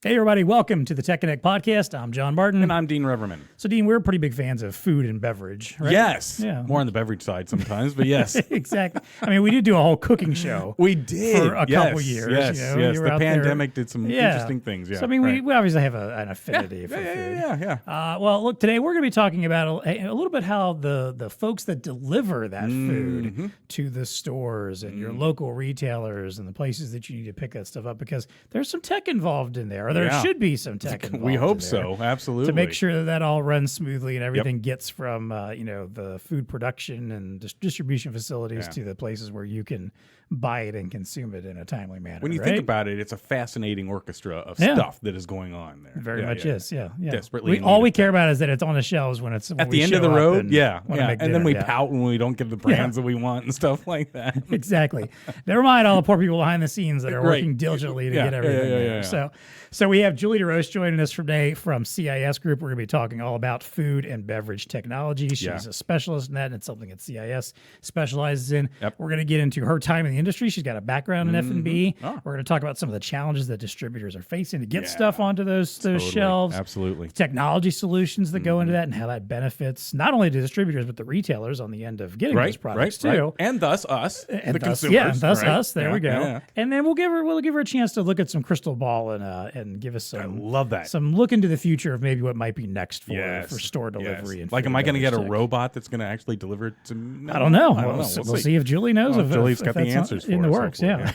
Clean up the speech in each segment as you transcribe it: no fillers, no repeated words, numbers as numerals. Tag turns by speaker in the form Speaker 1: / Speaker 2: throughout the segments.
Speaker 1: Hey, everybody. Welcome to the TEConnect podcast. I'm John Martin.
Speaker 2: And I'm Dean Reverman.
Speaker 1: So, Dean, we're pretty big fans of food and beverage, right?
Speaker 2: Yes.
Speaker 1: Yeah.
Speaker 2: More on the beverage side sometimes, but yes.
Speaker 1: Exactly. I mean, we did do a whole cooking show.
Speaker 2: We did.
Speaker 1: For a couple years.
Speaker 2: Yes,
Speaker 1: you know,
Speaker 2: yes.
Speaker 1: you were
Speaker 2: The
Speaker 1: out
Speaker 2: pandemic
Speaker 1: there.
Speaker 2: did some interesting things. Yeah.
Speaker 1: So, I mean,
Speaker 2: right.
Speaker 1: we obviously have an affinity for food.
Speaker 2: Yeah.
Speaker 1: Well, look, today we're going to be talking about a little bit how the folks that deliver that food to the stores and your local retailers and the places that you need to pick that stuff up, because there's some tech involved in there, or there should be some tech involved.
Speaker 2: We hope so. Absolutely.
Speaker 1: To make sure that all runs smoothly and everything gets from the food production and distribution facilities to the places where you can buy it and consume it in a timely manner.
Speaker 2: When you think about it, it's a fascinating orchestra of stuff that is going on there.
Speaker 1: Very much is.
Speaker 2: Desperately.
Speaker 1: All we care about is that it's on the shelves when it's
Speaker 2: at the end of the road. And then we
Speaker 1: pout
Speaker 2: pout when we don't get the brands that we want and stuff like that.
Speaker 1: Exactly. Never mind all the poor people behind the scenes that are working diligently to get everything there. So we have Julie Desroches joining us today from CIS Group. We're going to be talking all about food and beverage technology. She's a specialist in that, and it's something that CIS specializes in. We're going to get into her time in the industry. She's got a background in F&B. We're going to talk about some of the challenges that distributors are facing to get stuff onto those shelves.
Speaker 2: Absolutely.
Speaker 1: Technology solutions that go into that and how that benefits not only the distributors, but the retailers on the end of getting those products too.
Speaker 2: And thus us, the consumers.
Speaker 1: Yeah, and thus us. There we go. Yeah. And then we'll give her a chance to look at some crystal ball and give us some.
Speaker 2: I love that.
Speaker 1: Some look into the future of maybe what might be next for store delivery. And
Speaker 2: like, am I going to get a robot that's going to actually deliver it to me? No,
Speaker 1: I don't know.
Speaker 2: We'll
Speaker 1: see if Julie knows.
Speaker 2: Julie's got the answers
Speaker 1: in
Speaker 2: for
Speaker 1: the
Speaker 2: us,
Speaker 1: works.
Speaker 2: Yeah.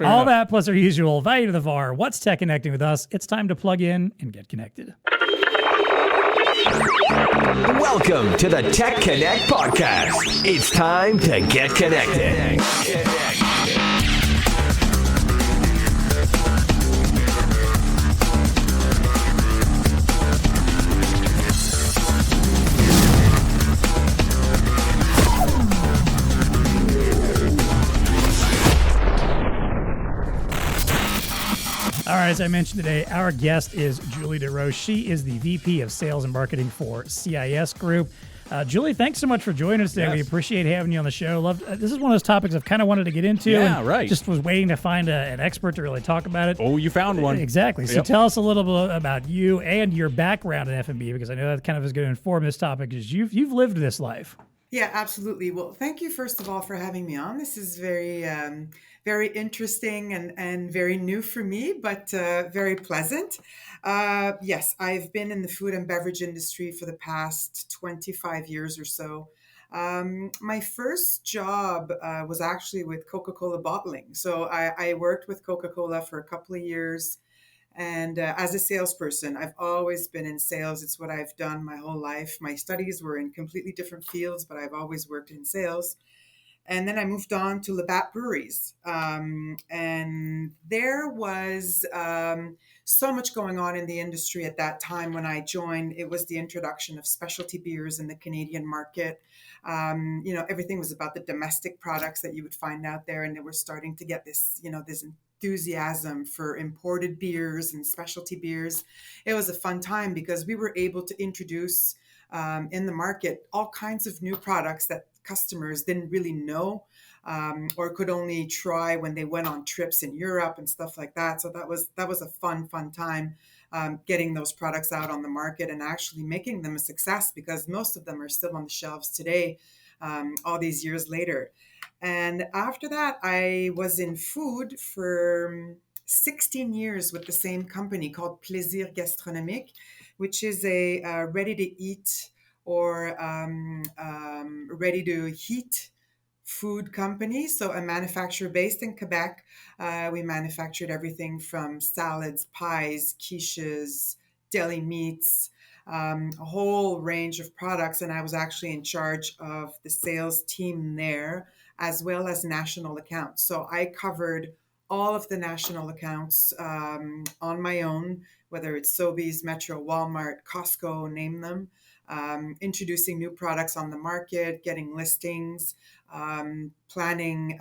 Speaker 1: All that plus our usual value to the VAR. What's TEConnecting with us? It's time to plug in and get connected.
Speaker 3: Welcome to the TEConnect podcast. It's time to get connected.
Speaker 1: All right, as I mentioned today, our guest is Julie Desroches. She is the VP of Sales and Marketing for CIS Group. Julie, thanks so much for joining us today. We appreciate having you on the show. This is one of those topics I've kind of wanted to get into. Just was waiting to find an expert to really talk about it.
Speaker 2: Oh, you found one.
Speaker 1: Exactly. So tell us a little bit about you and your background in F&B, because I know that kind of is going to inform this topic, because you've lived this life.
Speaker 4: Yeah, absolutely. Well, thank you, first of all, for having me on. This is very interesting and very new for me, but very pleasant. Yes, I've been in the food and beverage industry for the past 25 years or so. My first job was actually with Coca-Cola bottling. So I worked with Coca-Cola for a couple of years. And as a salesperson, I've always been in sales. It's what I've done my whole life. My studies were in completely different fields, but I've always worked in sales. And then I moved on to Labatt Breweries. And there was so much going on in the industry at that time when I joined. It was the introduction of specialty beers in the Canadian market. Everything was about the domestic products that you would find out there. And they were starting to get this enthusiasm for imported beers and specialty beers. It was a fun time because we were able to introduce in the market all kinds of new products that customers didn't really know or could only try when they went on trips in Europe and stuff like that. So that was a fun time getting those products out on the market and actually making them a success, because most of them are still on the shelves today, all these years later. And after that, I was in food for 16 years with the same company called Plaisir Gastronomique, which is a ready-to-eat or ready-to-heat food company. So a manufacturer based in Quebec. We manufactured everything from salads, pies, quiches, deli meats, a whole range of products. And I was actually in charge of the sales team there, as well as national accounts. So I covered all of the national accounts on my own, whether it's Sobeys, Metro, Walmart, Costco, name them, introducing new products on the market, getting listings, planning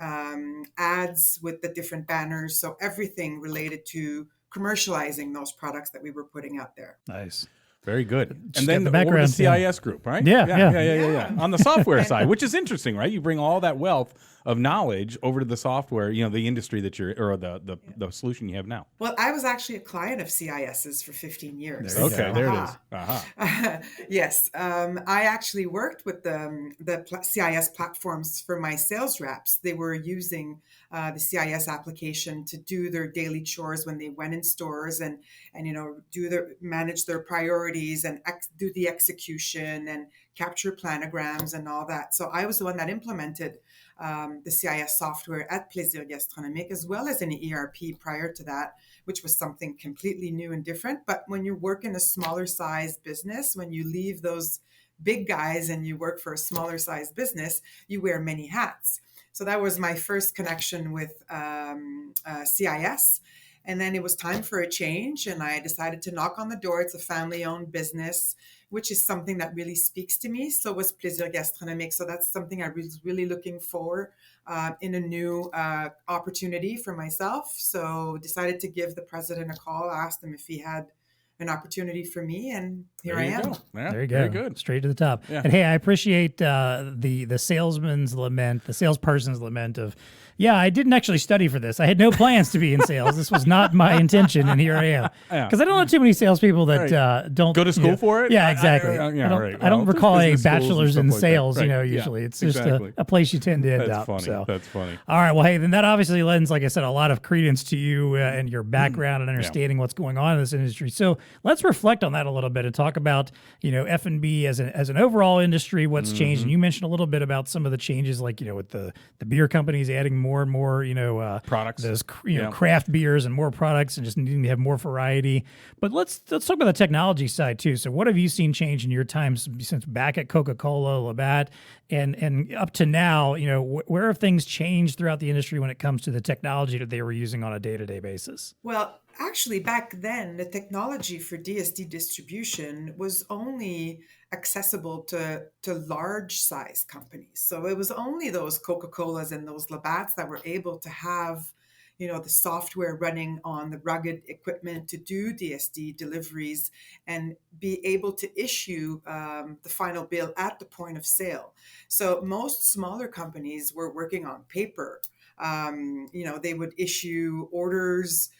Speaker 4: ads with the different banners. So everything related to commercializing those products that we were putting out there.
Speaker 2: Nice. Very good.
Speaker 1: Just
Speaker 2: And then over to CIS Group, right?
Speaker 1: Yeah.
Speaker 2: On the software side, which is interesting, right? You bring all that wealth of knowledge over to the software, the industry that you're, or the solution you have now?
Speaker 4: Well, I was actually a client of CIS's for 15 years.
Speaker 2: Okay, there it is.
Speaker 4: Yes. I actually worked with the CIS platforms for my sales reps. They were using the CIS application to do their daily chores when they went in stores and manage their priorities and do the execution and capture planograms and all that. So I was the one that implemented the CIS software at Plaisir Gastronomique, as well as an ERP prior to that, which was something completely new and different. But when you work in a smaller size business, when you leave those big guys and you work for a smaller size business, you wear many hats. So that was my first connection with CIS. And then it was time for a change, and I decided to knock on the door. It's a family-owned business, which is something that really speaks to me. So was Plaisir Gastronomique. So that's something I was really looking for in a new opportunity for myself. So decided to give the president a call, asked him if he had an opportunity for me, and here I am.
Speaker 2: Yeah,
Speaker 1: there you go.
Speaker 2: Very good.
Speaker 1: Straight to the top.
Speaker 2: Yeah.
Speaker 1: And hey, I appreciate the salesman's lament, the salesperson's lament of, yeah, I didn't actually study for this. I had no plans to be in sales. This was not my intention, and here I am. Because I don't know too many salespeople that don't
Speaker 2: go to school for it.
Speaker 1: Yeah, exactly. I don't recall a bachelor's in sales. Usually it's just a place you tend to end up.
Speaker 2: Funny.
Speaker 1: So
Speaker 2: That's funny.
Speaker 1: All right. Well, hey, then that obviously lends, like I said, a lot of credence to you and your background and understanding what's going on in this industry. So let's reflect on that a little bit and talk about F&B as an overall industry, what's changed. And you mentioned a little bit about some of the changes, like with the beer companies adding more and more
Speaker 2: products,
Speaker 1: those craft beers and more products, and just needing to have more variety. But let's talk about the technology side too. So what have you seen change in your time since back at Coca-Cola, Labatt, and up to now? Where have things changed throughout the industry when it comes to the technology that they were using on a day-to-day basis?
Speaker 4: Well, actually, back then, the technology for DSD distribution was only accessible to large size companies. So it was only those Coca-Colas and those Labatts that were able to have, the software running on the rugged equipment to do DSD deliveries and be able to issue the final bill at the point of sale. So most smaller companies were working on paper. They would issue orders.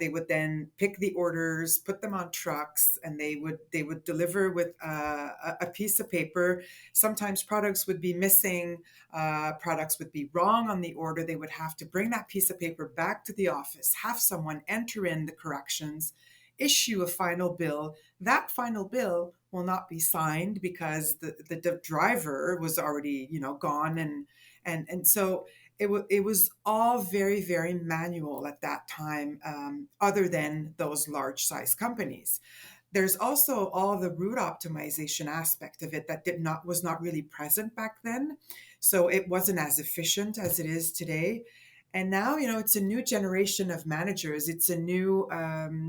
Speaker 4: They would then pick the orders, put them on trucks, and they would deliver with a piece of paper. Sometimes products would be missing, products would be wrong on the order. They would have to bring that piece of paper back to the office, have someone enter in the corrections, issue a final bill. That final bill will not be signed because the driver was already gone, and so it was all very, very manual at that time, other than those large size companies. There's also all the route optimization aspect of it that was not really present back then. So it wasn't as efficient as it is today. And now, it's a new generation of managers. It's a new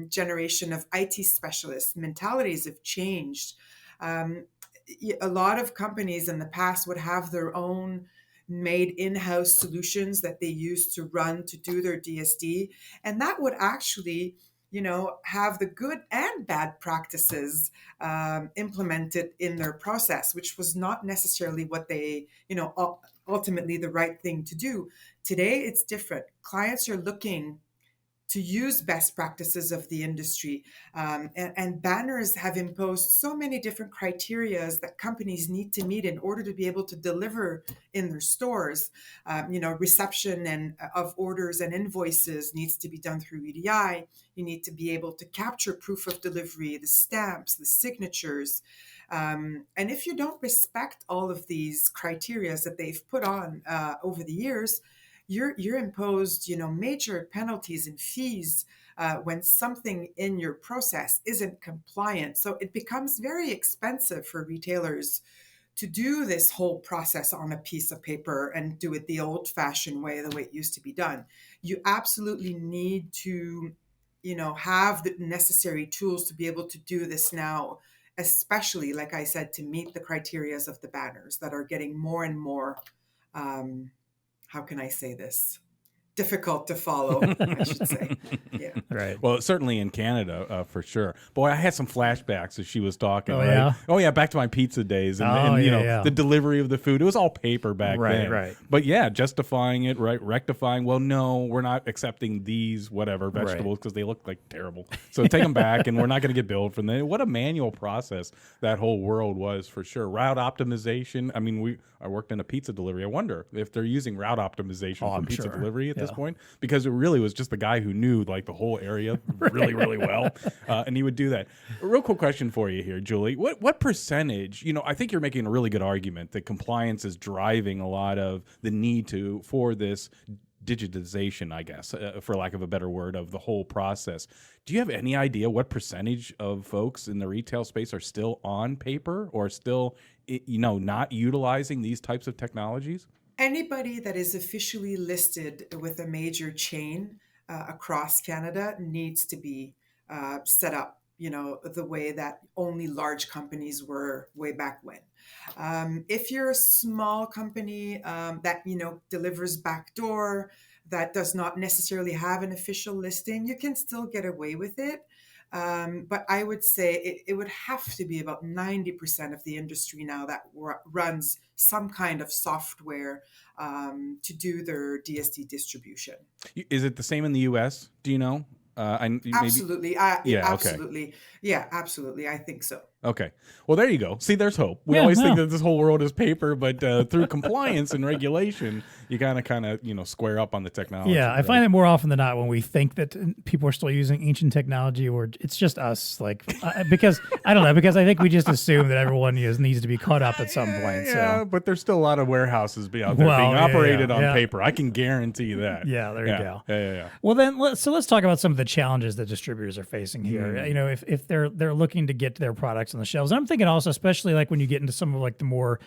Speaker 4: generation of IT specialists. Mentalities have changed. A lot of companies in the past would have their own made in-house solutions that they used to do their DSD. And that would actually, have the good and bad practices implemented in their process, which was not necessarily what they, ultimately the right thing to do. Today, it's different. Clients are looking to use best practices of the industry. And banners have imposed so many different criteria that companies need to meet in order to be able to deliver in their stores. Reception of orders and invoices needs to be done through EDI. You need to be able to capture proof of delivery, the stamps, the signatures. And if you don't respect all of these criteria that they've put on over the years, you're imposed, major penalties and fees when something in your process isn't compliant. So it becomes very expensive for retailers to do this whole process on a piece of paper and do it the old-fashioned way, the way it used to be done. You absolutely need to, have the necessary tools to be able to do this now, especially, like I said, to meet the criteria of the banners that are getting more and more how can I say this? difficult to follow, I should say. Yeah.
Speaker 1: Right.
Speaker 2: Well, certainly in Canada, for sure. Boy, I had some flashbacks as she was talking.
Speaker 1: Oh,
Speaker 2: right?
Speaker 1: yeah?
Speaker 2: Oh, yeah, back to my pizza days and,
Speaker 1: Oh,
Speaker 2: and you
Speaker 1: yeah,
Speaker 2: know,
Speaker 1: yeah.
Speaker 2: the delivery of the food. It was all paper back
Speaker 1: Right,
Speaker 2: then.
Speaker 1: right.
Speaker 2: But yeah, justifying it, right? Rectifying. Well, no, we're not accepting these whatever vegetables because they look like terrible. So take them back, and we're not going to get billed from them. What a manual process that whole world was, for sure. Route optimization. I mean, I worked in a pizza delivery. I wonder if they're using route optimization for
Speaker 1: I'm
Speaker 2: pizza
Speaker 1: sure.
Speaker 2: delivery at this
Speaker 1: Yeah.
Speaker 2: point, because it really was just the guy who knew like the whole area really, really well, and he would do that. A real quick question for you here, Julie. What percentage? You know, I think you're making a really good argument that compliance is driving a lot of the need for this digitization, I guess, for lack of a better word, of the whole process. Do you have any idea what percentage of folks in the retail space are still on paper or still, not utilizing these types of technologies?
Speaker 4: Anybody that is officially listed with a major chain across Canada needs to be set up, the way that only large companies were way back when. If you're a small company that, delivers backdoor, that does not necessarily have an official listing, you can still get away with it. But I would say it would have to be about 90% of the industry now that runs some kind of software to do their DSD distribution.
Speaker 2: Is it the same in the U.S.? Do you know? Maybe.
Speaker 4: Absolutely.
Speaker 2: Yeah.
Speaker 4: Absolutely. Yeah, absolutely. I think so.
Speaker 2: Okay. Well, there you go. See, there's hope. We
Speaker 1: Yeah,
Speaker 2: always
Speaker 1: no.
Speaker 2: think that this whole world is paper, but through compliance and regulation, you kind of square up on the technology.
Speaker 1: Yeah, I find it more often than not when we think that people are still using ancient technology, or it's just us, because I don't know, because I think we just assume that everyone needs to be caught up at some point.
Speaker 2: Yeah,
Speaker 1: So
Speaker 2: but there's still a lot of warehouses out there
Speaker 1: Well,
Speaker 2: being
Speaker 1: yeah,
Speaker 2: operated on
Speaker 1: yeah.
Speaker 2: paper. I can guarantee that.
Speaker 1: yeah, there you go.
Speaker 2: Yeah.
Speaker 1: Well, then let's talk about some of the challenges that distributors are facing here.
Speaker 2: Mm.
Speaker 1: If they're looking to get their products on the shelves, and I'm thinking also, especially like when you get into some of like the more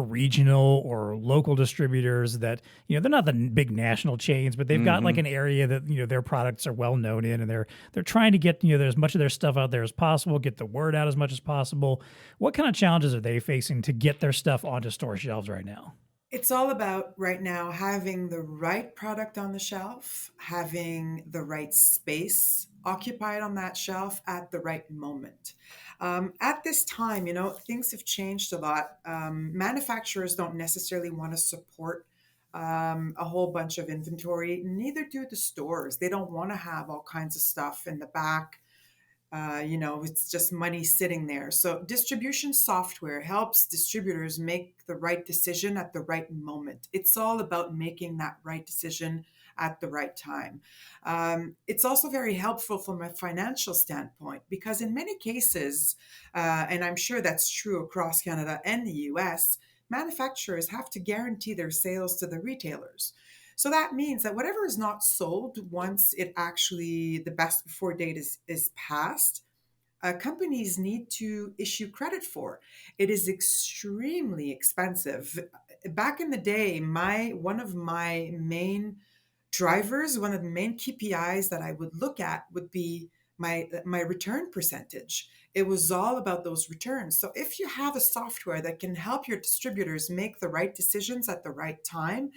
Speaker 1: regional or local distributors that they're not the big national chains, but they've got like an area that their products are well known in, and they're trying to get as much of their stuff out there as possible, get the word out as much as possible. What kind of challenges are they facing to get their stuff onto store shelves right now?
Speaker 4: It's all about right now having the right product on the shelf, having the right space occupied on that shelf at the right moment. At this time, things have changed a lot. Manufacturers don't necessarily want to support a whole bunch of inventory. Neither do the stores. They don't want to have all kinds of stuff in the back. It's just money sitting there. So distribution software helps distributors make the right decision at the right moment. It's all about making that right decision at the right time. It's also very helpful from a financial standpoint because in many cases, and I'm sure that's true across Canada and the US, manufacturers have to guarantee their sales to the retailers. So that means that whatever is not sold once the best before date is passed, companies need to issue credit for. It is extremely expensive. Back in the day, one of the main KPIs that I would look at would be my return percentage. It was all about those returns. So if you have a software that can help your distributors make the right decisions at the right time,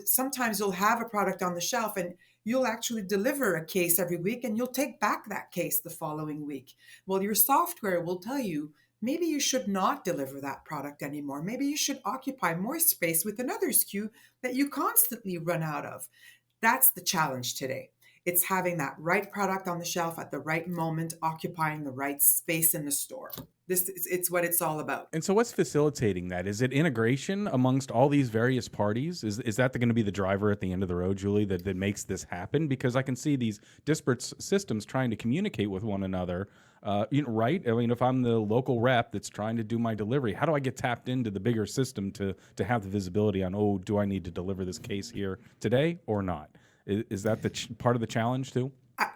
Speaker 4: sometimes you'll have a product on the shelf and you'll actually deliver a case every week and you'll take back that case the following week. Well, your software will tell you maybe you should not deliver that product anymore. Maybe you should occupy more space with another SKU that you constantly run out of. That's the challenge today. It's having that right product on the shelf at the right moment, occupying the right space in the store. It's what it's all about.
Speaker 2: And so what's facilitating that? Is it integration amongst all these various parties? Is that going to be the driver at the end of the road, Julie, that makes this happen? Because I can see these disparate systems trying to communicate with one another, right? I mean, if I'm the local rep that's trying to do my delivery, how do I get tapped into the bigger system to have the visibility on, do I need to deliver this case here today or not? Is that the part of the challenge too?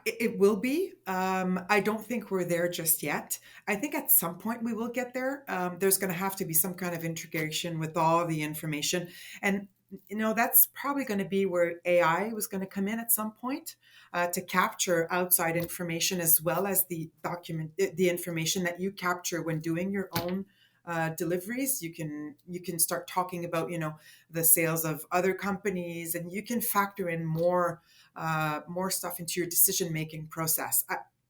Speaker 4: It will be. I don't think we're there just yet. I think at some point we will get there. There's going to have to be some kind of integration with all the information. And, that's probably going to be where AI was going to come in at some point to capture outside information as well as the information that you capture when doing your own deliveries. You can start talking about, the sales of other companies, and you can factor in more stuff into your decision-making process.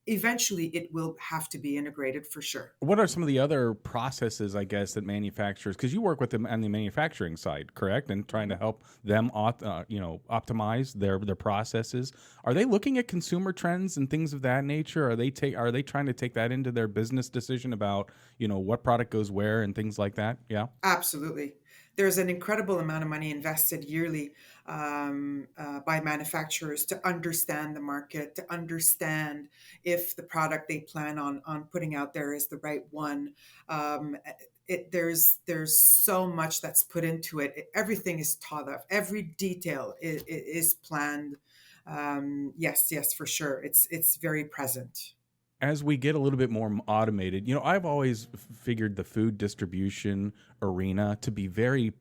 Speaker 4: Eventually, it will have to be integrated for sure.
Speaker 2: What are some of the other processes, I guess, that manufacturers, because you work with them on the manufacturing side, correct? And trying to help them, optimize their processes. Are they looking at consumer trends and things of that nature? Are they trying to take that into their business decision about, what product goes where and things like that? Yeah,
Speaker 4: absolutely. There's an incredible amount of money invested yearly by manufacturers to understand the market, to understand if the product they plan on putting out there is the right one. There's so much that's put into it. Everything is thought of. Every detail is planned. Yes, for sure. It's very present.
Speaker 2: As we get a little bit more automated, I've always figured the food distribution arena to be very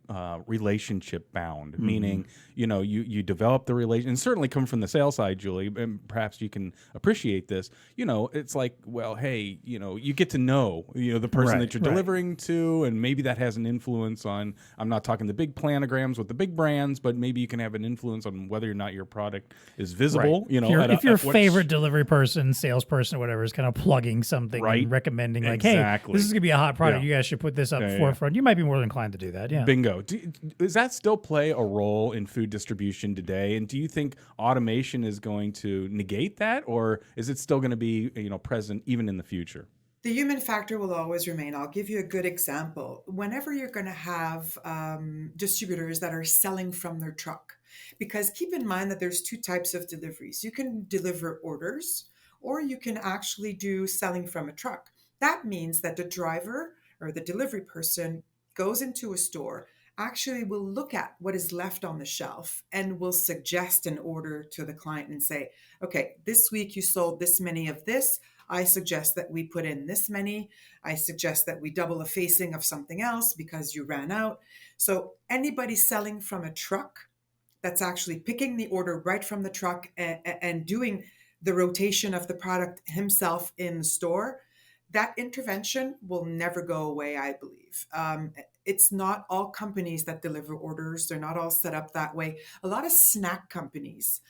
Speaker 2: relationship bound, meaning, you develop the relation, and certainly come from the sales side, Julie, and perhaps you can appreciate this. It's like, well, hey, you get to know, the person that you're delivering to, and maybe that has an influence on, I'm not talking the big planograms with the big brands, but maybe you can have an influence on whether or not your product is visible.
Speaker 1: If your favorite delivery person, salesperson, or whatever is kind of plugging something and recommending like, hey, this is going to be a hot product. You guys should put this up forefront. You might be more than inclined to do that. Yeah.
Speaker 2: Bingo. Does that still play a role in food distribution today? And do you think automation is going to negate that, or is it still going to be, present even in the future?
Speaker 4: The human factor will always remain. I'll give you a good example. Whenever you're going to have distributors that are selling from their truck, because keep in mind that there's two types of deliveries. You can deliver orders, or you can actually do selling from a truck. That means that the driver or the delivery person goes into a store, actually will look at what is left on the shelf and will suggest an order to the client and say, okay, this week you sold this many of this. I suggest that we put in this many. I suggest that we double a facing of something else because you ran out. So anybody selling from a truck that's actually picking the order right from the truck and doing the rotation of the product himself in the store, that intervention will never go away, I believe. It's not all companies that deliver orders. They're not all set up that way. A lot of snack companies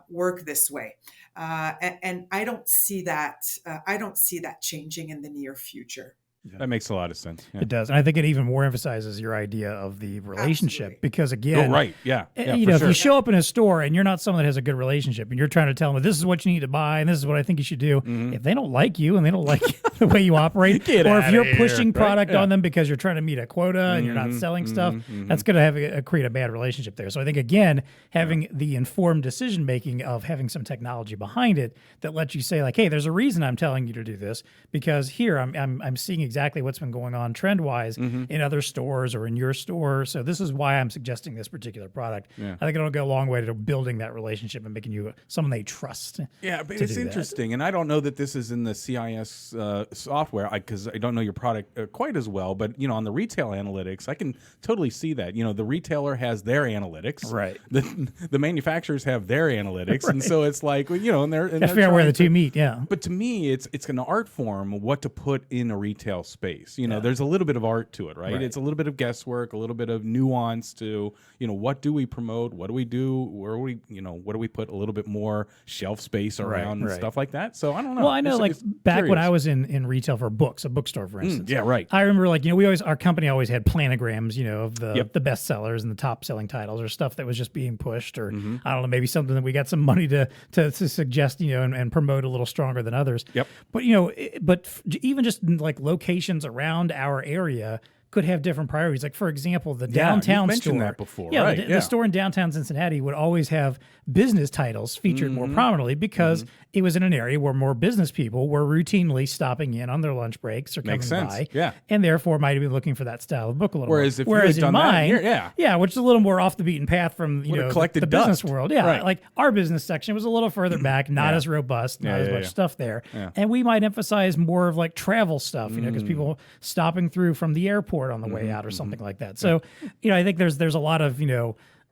Speaker 4: work this way. And I don't see that. I don't see that changing in the near future.
Speaker 2: Yeah. That makes a lot of sense. Yeah.
Speaker 1: It does. And I think it even more emphasizes your idea of the relationship.
Speaker 4: Absolutely.
Speaker 1: Because again, if you show up in a store and you're not someone that has a good relationship and you're trying to tell them this is what you need to buy and this is what I think you should do, if they don't like you and they don't like the way you operate, or if you're pushing product on them because you're trying to meet a quota and you're not selling stuff, that's going to create a bad relationship there. So I think, again, having the informed decision making of having some technology behind it that lets you say like, hey, there's a reason I'm telling you to do this, because here I'm seeing exactly what's been going on trend-wise in other stores or in your store. So this is why I'm suggesting this particular product. Yeah. I think it'll go a long way to building that relationship and making you someone they trust.
Speaker 2: Yeah, but it's interesting. And I don't know that this is in the CIS software because I don't know your product quite as well. But, on the retail analytics, I can totally see that. The retailer has their analytics.
Speaker 1: Right.
Speaker 2: The manufacturers have their analytics. Right. And so it's like, and they're
Speaker 1: figure out where the two meet, yeah.
Speaker 2: But to me, it's an art form what to put in a retail space. There's a little bit of art to it, right? It's a little bit of guesswork, a little bit of nuance to, what do we promote? What do we do? Where we, what do we put a little bit more shelf space around and stuff like that? So I don't know.
Speaker 1: Well, I know back when I was in retail for books, a bookstore, for instance.
Speaker 2: Yeah, right.
Speaker 1: I remember our company always had planograms, of the best sellers and the top selling titles or stuff that was just being pushed, or I don't know, maybe something that we got some money to suggest, and promote a little stronger than others.
Speaker 2: Yep.
Speaker 1: But, even just like locations around our area could have different priorities. Like, for example, the downtown store.
Speaker 2: That before.
Speaker 1: Yeah,
Speaker 2: right.
Speaker 1: The store in downtown Cincinnati would always have business titles featured more prominently because it was in an area where more business people were routinely stopping in on their lunch breaks or coming by.
Speaker 2: Yeah.
Speaker 1: And therefore might have been looking for that style of book a little
Speaker 2: Whereas
Speaker 1: more.
Speaker 2: Whereas in mine,
Speaker 1: which is a little more off the beaten path from the business world. Yeah,
Speaker 2: right.
Speaker 1: Like our business section was a little further back, not as robust, not as much stuff there. Yeah. And we might emphasize more of like travel stuff, because people stopping through from the airport on the way out or something like that. So, I think there's a lot of,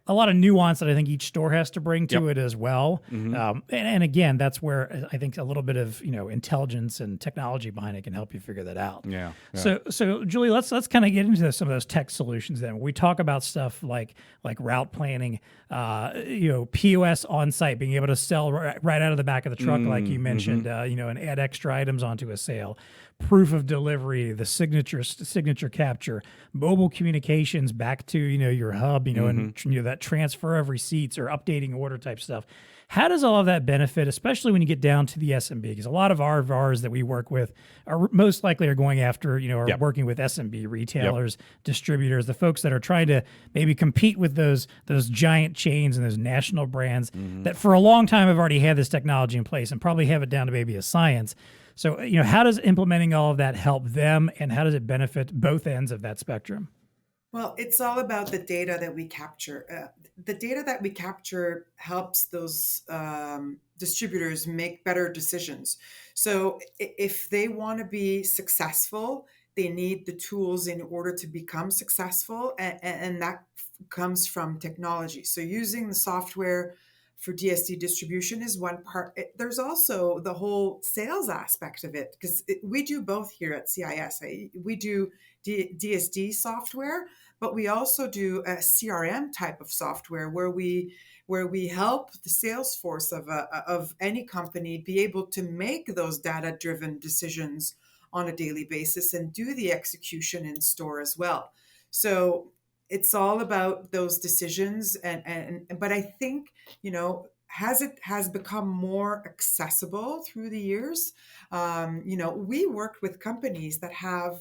Speaker 1: a lot of nuance that I think each store has to bring to it as well. And again, that's where I think a little bit of intelligence and technology behind it can help you figure that out.
Speaker 2: Yeah.
Speaker 1: So Julie, let's kind of get into some of those tech solutions then. We talk about stuff like route planning, POS on site, being able to sell right out of the back of the truck, like you mentioned, and add extra items onto a sale. Proof of delivery, the signature capture, mobile communications back to your hub, and that transfer of receipts or updating order type stuff. How does all of that benefit, especially when you get down to the SMB? Because a lot of our VARs that we work with are most likely going after, are working with SMB retailers, distributors, the folks that are trying to maybe compete with those giant chains and those national brands that for a long time have already had this technology in place and probably have it down to maybe a science. So, how does implementing all of that help them, and how does it benefit both ends of that spectrum?
Speaker 4: Well, it's all about the data that we capture. The data that we capture helps those distributors make better decisions. So if they want to be successful, they need the tools in order to become successful, and that comes from technology. So using the software for DSD distribution is one part. There's also the whole sales aspect of it, because we do both here at CIS. We do DSD software, but we also do a CRM type of software where we help the sales force of any company be able to make those data-driven decisions on a daily basis and do the execution in store as well. So it's all about those decisions, but I think, it has become more accessible through the years. We worked with companies that have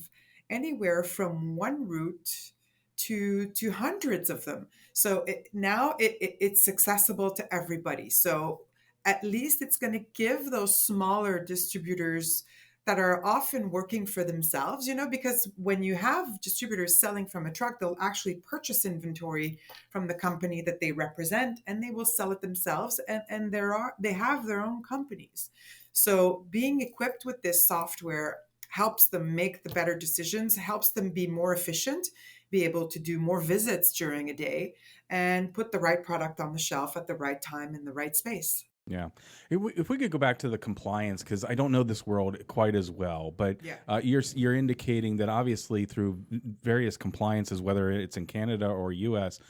Speaker 4: anywhere from one route to hundreds of them. So now it's accessible to everybody. So at least it's going to give those smaller distributors that are often working for themselves, because when you have distributors selling from a truck, they'll actually purchase inventory from the company that they represent, and they will sell it themselves, and they have their own companies. So being equipped with this software helps them make the better decisions, helps them be more efficient, be able to do more visits during a day, and put the right product on the shelf at the right time in the right space.
Speaker 2: Yeah. If we could go back to the compliance, because I don't know this world quite as well, but you're indicating that obviously through various compliances, whether it's in Canada or US,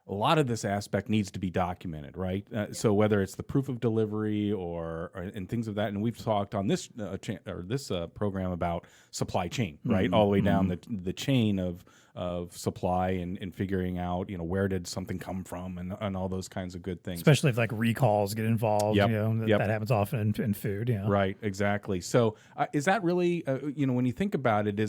Speaker 2: a lot of this aspect needs to be documented, right? So whether it's the proof of delivery or and things of that, and we've talked on this program about supply chain, right? All the way down the chain of supply and figuring out, where did something come from and all those kinds of good things.
Speaker 1: Especially if like recalls get involved, that happens often in food.
Speaker 2: Right, exactly. So is that really, when you think about it,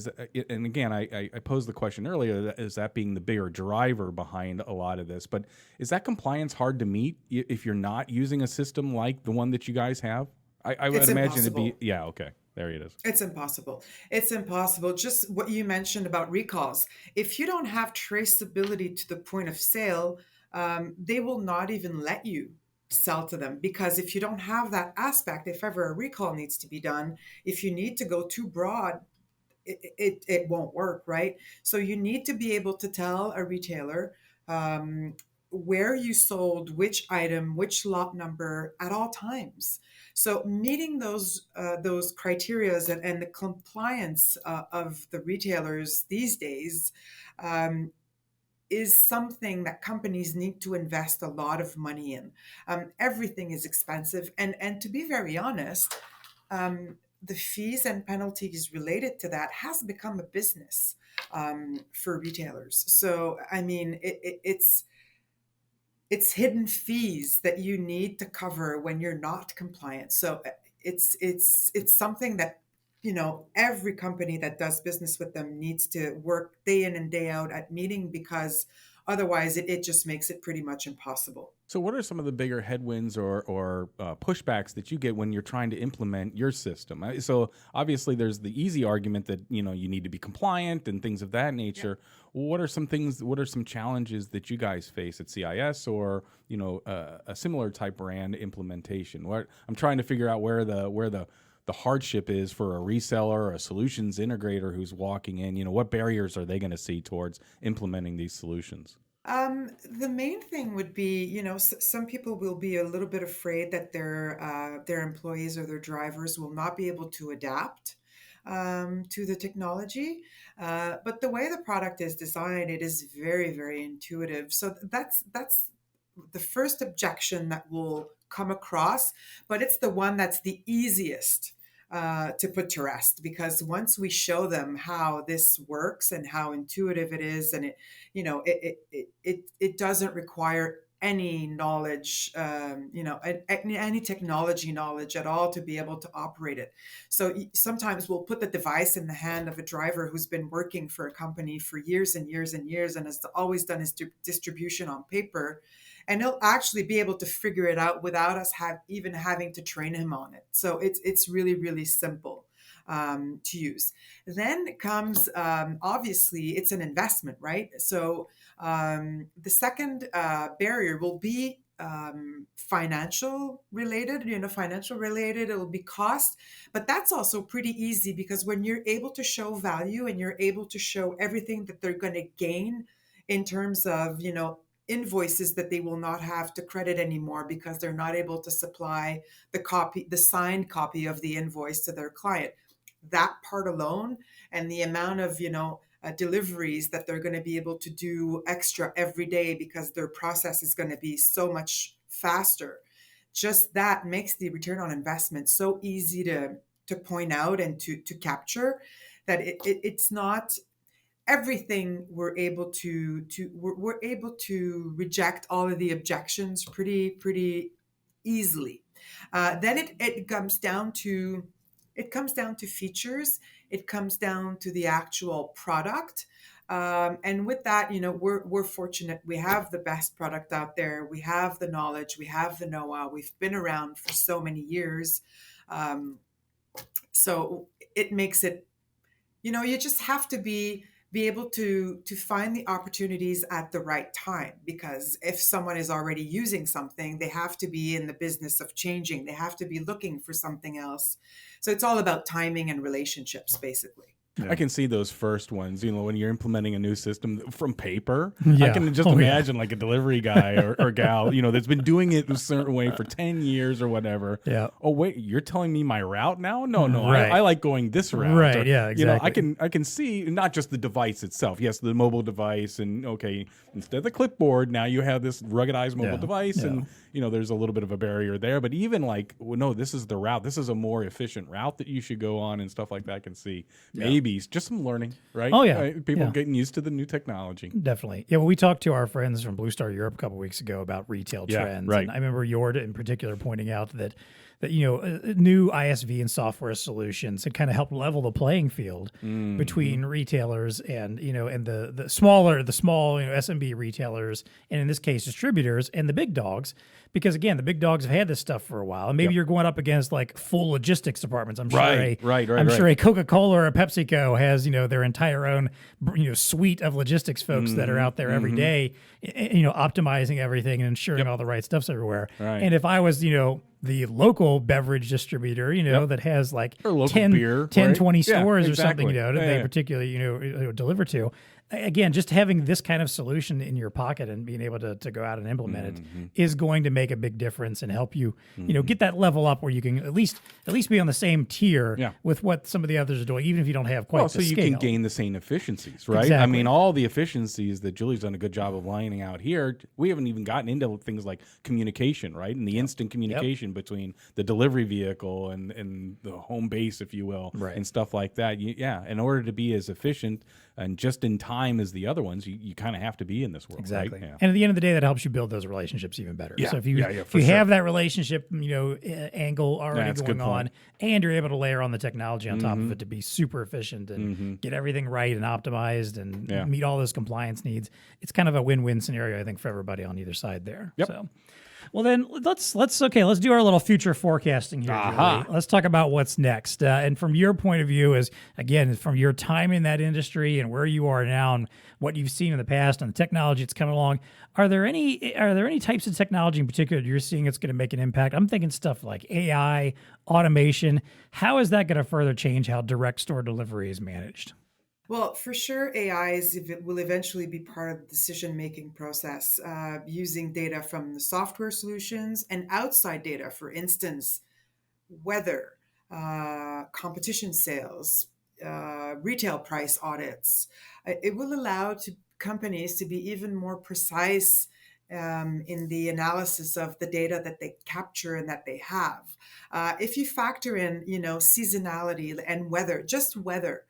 Speaker 2: and again, I posed the question earlier, is that being the bigger driver behind a lot of this, but is that compliance hard to meet if you're not using a system like the one that you guys have? I would imagine it'd be, okay. There it is.
Speaker 4: It's impossible. It's impossible. Just what you mentioned about recalls. If you don't have traceability to the point of sale, they will not even let you sell to them, because if you don't have that aspect, if ever a recall needs to be done, if you need to go too broad, it won't work, right? So you need to be able to tell a retailer where you sold which item, which lot number at all times. So meeting those criteria and the compliance of the retailers these days is something that companies need to invest a lot of money in. Everything is expensive, and to be very honest, the fees and penalties related to that has become a business for retailers. So I mean, it's hidden fees that you need to cover when you're not compliant. So it's something that, every company that does business with them needs to work day in and day out at meeting, because otherwise it just makes it pretty much impossible.
Speaker 2: So what are some of the bigger headwinds or pushbacks that you get when you're trying to implement your system? So obviously there's the easy argument that, you need to be compliant and things of that nature. Yeah. What are some challenges that you guys face at CIS or, a similar type brand implementation? I'm trying to figure out where the hardship is for a reseller or a solutions integrator who's walking in. What barriers are they going to see towards implementing these solutions?
Speaker 4: The main thing would be, some people will be a little bit afraid that their employees or their drivers will not be able to adapt to the technology. But the way the product is designed, it is very, very intuitive. So that's the first objection that will come across, but it's the one that's the easiest to put to rest, because once we show them how this works and how intuitive it is, and it doesn't require any knowledge, any technology knowledge at all to be able to operate it. So sometimes we'll put the device in the hand of a driver who's been working for a company for years and years and years and has always done his distribution on paper, and he'll actually be able to figure it out without us even having to train him on it. So it's really, really simple to use. Then comes, obviously, it's an investment, right? So the second barrier will be financial related. It will be cost, but that's also pretty easy, because when you're able to show value and you're able to show everything that they're going to gain in terms of, invoices that they will not have to credit anymore because they're not able to supply the signed copy of the invoice to their client. That part alone, and the amount of, deliveries that they're going to be able to do extra every day because their process is going to be so much faster. Just that makes the return on investment so easy to point out and to capture, that it's not everything. We're able to reject all of the objections pretty easily. Then it comes down to features. It comes down to the actual product. And with that, we're fortunate. We have the best product out there. We have the knowledge. We have the know-how. We've been around for so many years. So it makes it, you just have to be able to find the opportunities at the right time, because if someone is already using something, they have to be in the business of changing. They have to be looking for something else. So it's all about timing and relationships, basically.
Speaker 2: I can see those first ones, when you're implementing a new system from paper. I can just imagine like a delivery guy or gal, that's been doing it a certain way for 10 years or whatever.
Speaker 1: Yeah.
Speaker 2: Oh, wait, you're telling me my route now? No,
Speaker 1: Right.
Speaker 2: I like going this route.
Speaker 1: Right,
Speaker 2: Or,
Speaker 1: yeah, exactly.
Speaker 2: I can see not just the device itself. Yes, the mobile device, and instead of the clipboard, now you have this ruggedized mobile device, and there's a little bit of a barrier there. But even like, no, this is the route. This is a more efficient route that you should go on, and stuff like that. I can see maybe just some learning, right?
Speaker 1: Oh, yeah.
Speaker 2: Right? People getting used to the new technology.
Speaker 1: Definitely. Yeah, well, we talked to our friends from BlueStar Europe a couple of weeks ago about retail trends.
Speaker 2: Right.
Speaker 1: And I remember Jord in particular pointing out that new ISV and software solutions had kind of helped level the playing field between retailers and and the small SMB retailers, and in this case distributors, and the big dogs. Because again, the big dogs have had this stuff for a while, and maybe you're going up against like full logistics departments. I'm sure sure a Coca-Cola or a PepsiCo has their entire own suite of logistics folks that are out there every day, optimizing everything and ensuring all the right stuff's everywhere.
Speaker 2: Right.
Speaker 1: And if I was the local beverage distributor, that has like
Speaker 2: or
Speaker 1: 10,
Speaker 2: beer,
Speaker 1: 10
Speaker 2: right?
Speaker 1: 20 stores
Speaker 2: exactly.
Speaker 1: or something, that they particularly, deliver to. Again, just having this kind of solution in your pocket and being able to go out and implement it is going to make a big difference and help you, get that level up where you can at least be on the same tier with what some of the others are doing, even if you don't have quite the
Speaker 2: so
Speaker 1: scale.
Speaker 2: you can gain the same efficiencies, right?
Speaker 1: Exactly.
Speaker 2: I mean, all the efficiencies that Julie's done a good job of lining out here, we haven't even gotten into things like communication, right? And the instant communication between the delivery vehicle and the home base, if you will, and stuff like that. In order to be as efficient and just in time as the other ones, you kind of have to be in this world.
Speaker 1: Exactly.
Speaker 2: Right? Yeah.
Speaker 1: And at the end of the day, that helps you build those relationships even better.
Speaker 2: Yeah.
Speaker 1: So if you have that relationship, angle already going on, and you're able to layer on the technology on top of it to be super efficient and get everything right and optimized and meet all those compliance needs, it's kind of a win-win scenario, I think, for everybody on either side there.
Speaker 2: Yep.
Speaker 1: So. Well, then let's do our little future forecasting here. Julie. Let's talk about what's next. And from your point of view, from your time in that industry and where you are now and what you've seen in the past and the technology that's coming along, are there any types of technology in particular that you're seeing that's going to make an impact? I'm thinking stuff like AI, automation. How is that going to further change how direct store delivery is managed?
Speaker 4: Well, for sure, will eventually be part of the decision-making process using data from the software solutions and outside data. For instance, weather, competition sales, retail price audits. It will allow companies to be even more precise in the analysis of the data that they capture and that they have. If you factor in, seasonality and weather, just weather.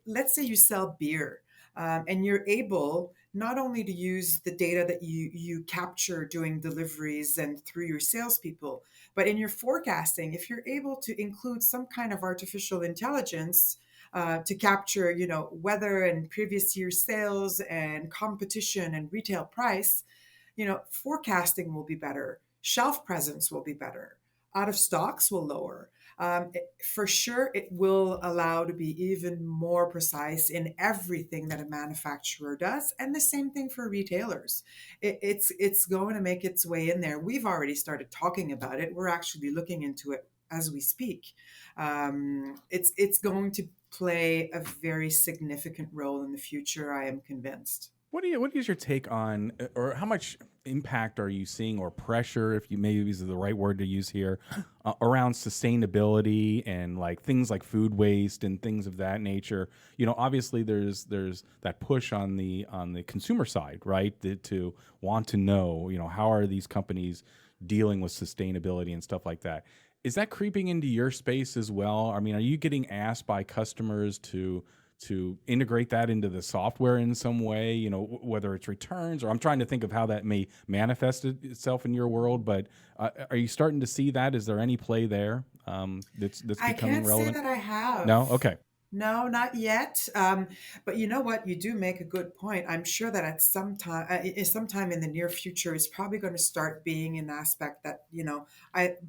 Speaker 4: Let's say you sell beer, and you're able not only to use the data that you capture doing deliveries and through your salespeople, but in your forecasting, if you're able to include some kind of artificial intelligence to capture, weather and previous year sales and competition and retail price, forecasting will be better, shelf presence will be better, out of stocks will lower. For sure, it will allow to be even more precise in everything that a manufacturer does, and the same thing for retailers. It's going to make its way in there. We've already started talking about it. We're actually looking into it as we speak. It's going to play a very significant role in the future, I am convinced.
Speaker 2: What is your take on, or how much impact are you seeing, or pressure, if you maybe is the right word to use here, around sustainability and like things like food waste and things of that nature? Obviously there's that push on the consumer side, right? To want to know, how are these companies dealing with sustainability and stuff like that. Is that creeping into your space as well? I mean, are you getting asked by customers to integrate that into the software in some way, whether it's returns, or I'm trying to think of how that may manifest itself in your world, but are you starting to see that? Is there any play there that's becoming relevant?
Speaker 4: I can't say that I have.
Speaker 2: No? Okay.
Speaker 4: No, not yet. But you know what? You do make a good point. I'm sure that at sometime in the near future, it's probably going to start being an aspect that,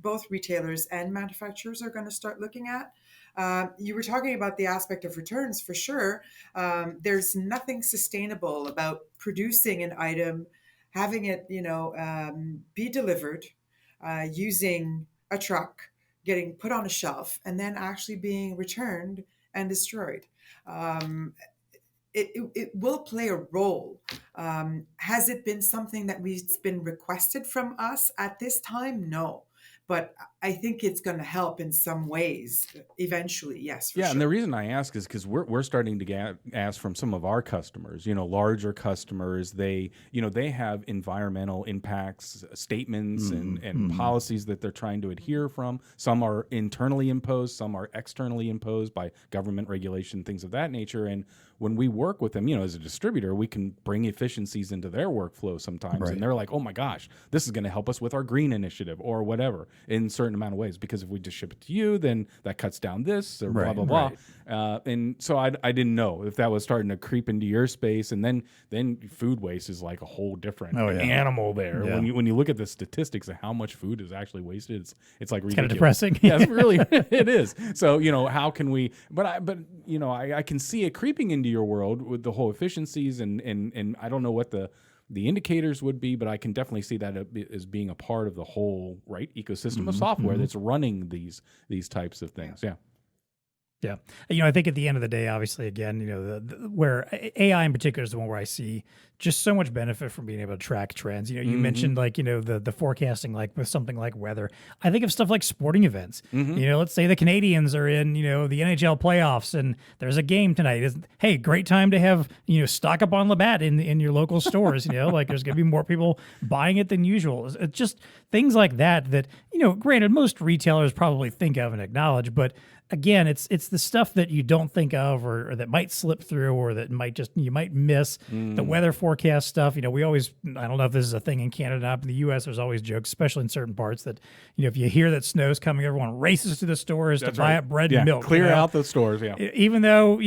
Speaker 4: both retailers and manufacturers are going to start looking at. You were talking about the aspect of returns, for sure. There's nothing sustainable about producing an item, having it, be delivered using a truck, getting put on a shelf, and then actually being returned and destroyed. It will play a role. Has it been something that it's been requested from us at this time? No. But I think it's going to help in some ways eventually. Yes. For sure.
Speaker 2: And the reason I ask is because we're starting to get asked from some of our customers, larger customers. They have environmental impacts statements and policies that they're trying to adhere from. Some are internally imposed, some are externally imposed by government regulation, things of that nature. And when we work with them, as a distributor, we can bring efficiencies into their workflow sometimes. Right. And they're like, oh my gosh, this is going to help us with our green initiative or whatever in a certain amount of ways, because if we just ship it to you, then that cuts down this or blah, blah, blah. And so I didn't know if that was starting to creep into your space. And then food waste is like a whole different animal there. Yeah. When you look at the statistics of how much food is actually wasted, it's like ridiculous.
Speaker 1: Kind of depressing.
Speaker 2: Yeah, it's really, it is. So, how can we, but I can see it creeping into your world with the whole efficiencies and I don't know what the indicators would be, but I can definitely see that as being a part of the whole ecosystem of software that's running these types of things. Yeah.
Speaker 1: Yeah. I think at the end of the day, obviously, again, where AI in particular is the one where I see just so much benefit from being able to track trends. You mentioned the forecasting, like with something like weather. I think of stuff like sporting events. Let's say the Canadians are in, the NHL playoffs and there's a game tonight. Hey, great time to have, stock up on Labatt in your local stores. Like there's going to be more people buying it than usual. It's just things like that, granted, most retailers probably think of and acknowledge, but again, it's the stuff that you don't think of or that might slip through or that you might miss. The weather forecast stuff. We always, I don't know if this is a thing in Canada, not in the U.S. There's always jokes, especially in certain parts, that if you hear that snow's coming, everyone races to the stores to buy up bread and milk.
Speaker 2: Clear out the stores. Yeah.
Speaker 1: Even though